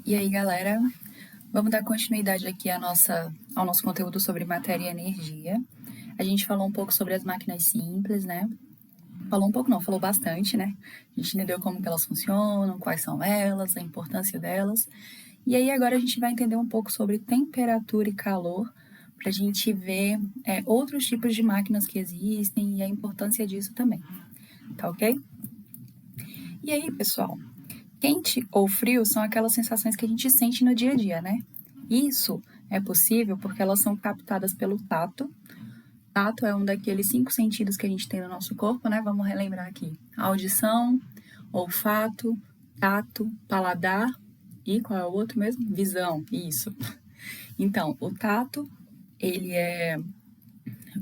E aí, galera, vamos dar continuidade aqui ao nosso conteúdo sobre matéria e energia. A gente falou um pouco sobre as máquinas simples, né? Falou um pouco não, falou bastante, né? A gente entendeu como que elas funcionam, quais são elas, a importância delas. E aí agora a gente vai entender um pouco sobre temperatura e calor, para a gente ver outros tipos de máquinas que existem e a importância disso também, tá ok? E aí, pessoal, quente ou frio são aquelas sensações que a gente sente no dia a dia, né? Isso é possível porque elas são captadas pelo tato. Tato é um daqueles 5 sentidos que a gente tem no nosso corpo, né? Vamos relembrar aqui. Audição, olfato, tato, paladar e qual é o outro mesmo? Visão, isso. Então, o tato, ele é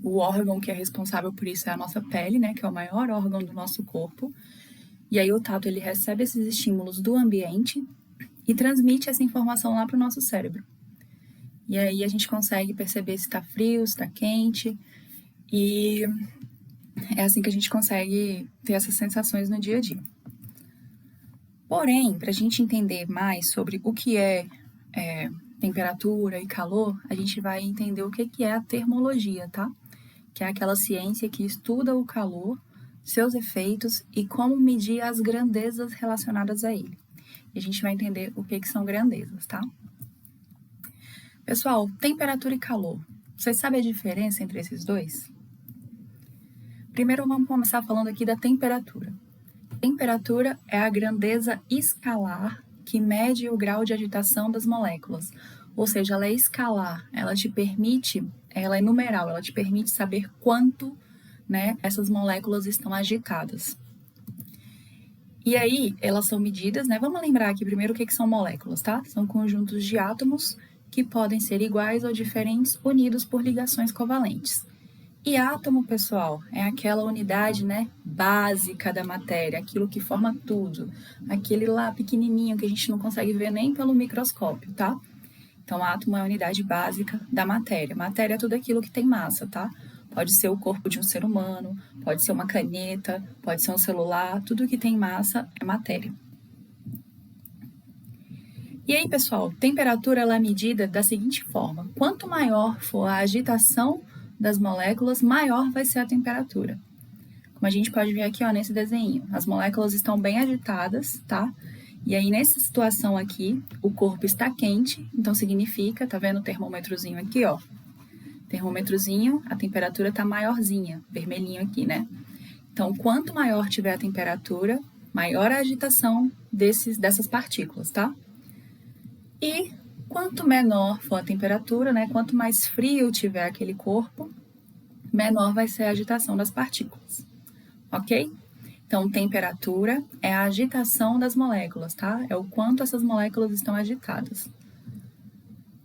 o órgão que é responsável por isso é a nossa pele, né? Que é o maior órgão do nosso corpo. E aí o tato, ele recebe esses estímulos do ambiente e transmite essa informação lá para o nosso cérebro. E aí a gente consegue perceber se está frio, se está quente, e é assim que a gente consegue ter essas sensações no dia a dia. Porém, para a gente entender mais sobre o que é temperatura e calor, a gente vai entender o que é a termologia, tá? Que é aquela ciência que estuda o calor, seus efeitos e como medir as grandezas relacionadas a ele. E a gente vai entender o que são grandezas, tá? Pessoal, temperatura e calor. Vocês sabem a diferença entre esses dois? Primeiro, vamos começar falando aqui da temperatura. Temperatura é a grandeza escalar que mede o grau de agitação das moléculas. Ou seja, ela é escalar, ela é numeral, ela te permite saber quanto, né, essas moléculas estão agitadas. E aí, elas são medidas, né? Vamos lembrar aqui primeiro o que são moléculas, tá? São conjuntos de átomos que podem ser iguais ou diferentes, unidos por ligações covalentes. E átomo, pessoal, é aquela unidade, né, básica da matéria, aquilo que forma tudo, aquele lá pequenininho que a gente não consegue ver nem pelo microscópio, tá? Então, átomo é a unidade básica da matéria. Matéria é tudo aquilo que tem massa, tá? Pode ser o corpo de um ser humano, pode ser uma caneta, pode ser um celular, tudo que tem massa é matéria. E aí, pessoal, temperatura ela é medida da seguinte forma: quanto maior for a agitação das moléculas, maior vai ser a temperatura. Como a gente pode ver aqui, ó, nesse desenho, as moléculas estão bem agitadas, tá? E aí, nessa situação aqui, o corpo está quente, então significa, tá vendo o termômetrozinho aqui, ó? Termômetrozinho, a temperatura tá maiorzinha, vermelhinho aqui, né? Então, quanto maior tiver a temperatura, maior a agitação dessas partículas, tá? E quanto menor for a temperatura, né? Quanto mais frio tiver aquele corpo, menor vai ser a agitação das partículas, ok? Então, temperatura é a agitação das moléculas, tá? É o quanto essas moléculas estão agitadas.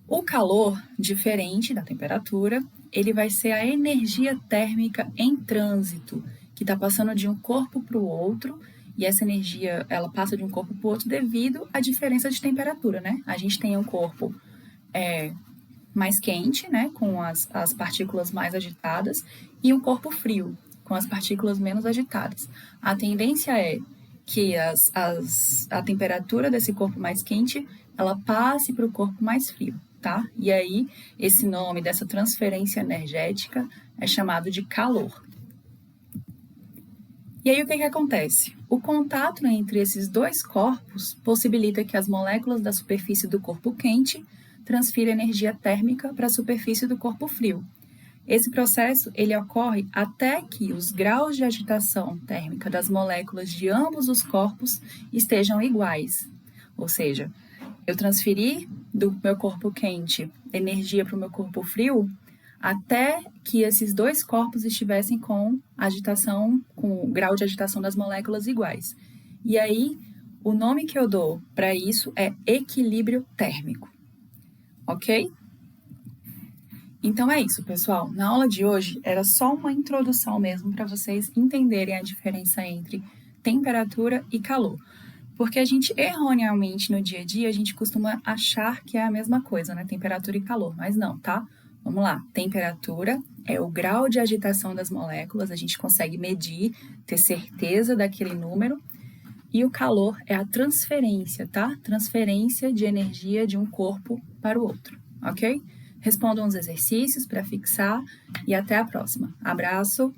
O calor, diferente da temperatura, ele vai ser a energia térmica em trânsito, que está passando de um corpo para o outro, e essa energia, ela passa de um corpo para o outro devido à diferença de temperatura, né? A gente tem um corpo mais quente, né, com as partículas mais agitadas, e um corpo frio, com as partículas menos agitadas. A tendência é que a temperatura desse corpo mais quente, ela passe para o corpo mais frio, tá? E aí, esse nome dessa transferência energética é chamado de calor. E aí, o que acontece? O contato entre esses dois corpos possibilita que as moléculas da superfície do corpo quente transfiram energia térmica para a superfície do corpo frio. Esse processo ele ocorre até que os graus de agitação térmica das moléculas de ambos os corpos estejam iguais. Ou seja, eu transferi do meu corpo quente energia para o meu corpo frio até que esses dois corpos estivessem com o grau de agitação das moléculas iguais. E aí, o nome que eu dou para isso é equilíbrio térmico. Ok? Então é isso, pessoal. Na aula de hoje era só uma introdução mesmo para vocês entenderem a diferença entre temperatura e calor. Porque a gente, erroneamente, no dia a dia, a gente costuma achar que é a mesma coisa, né? Temperatura e calor, mas não, tá? Vamos lá. Temperatura é o grau de agitação das moléculas, a gente consegue medir, ter certeza daquele número. E o calor é a transferência, tá? Transferência de energia de um corpo para o outro, ok? Respondam os exercícios para fixar e até a próxima. Abraço!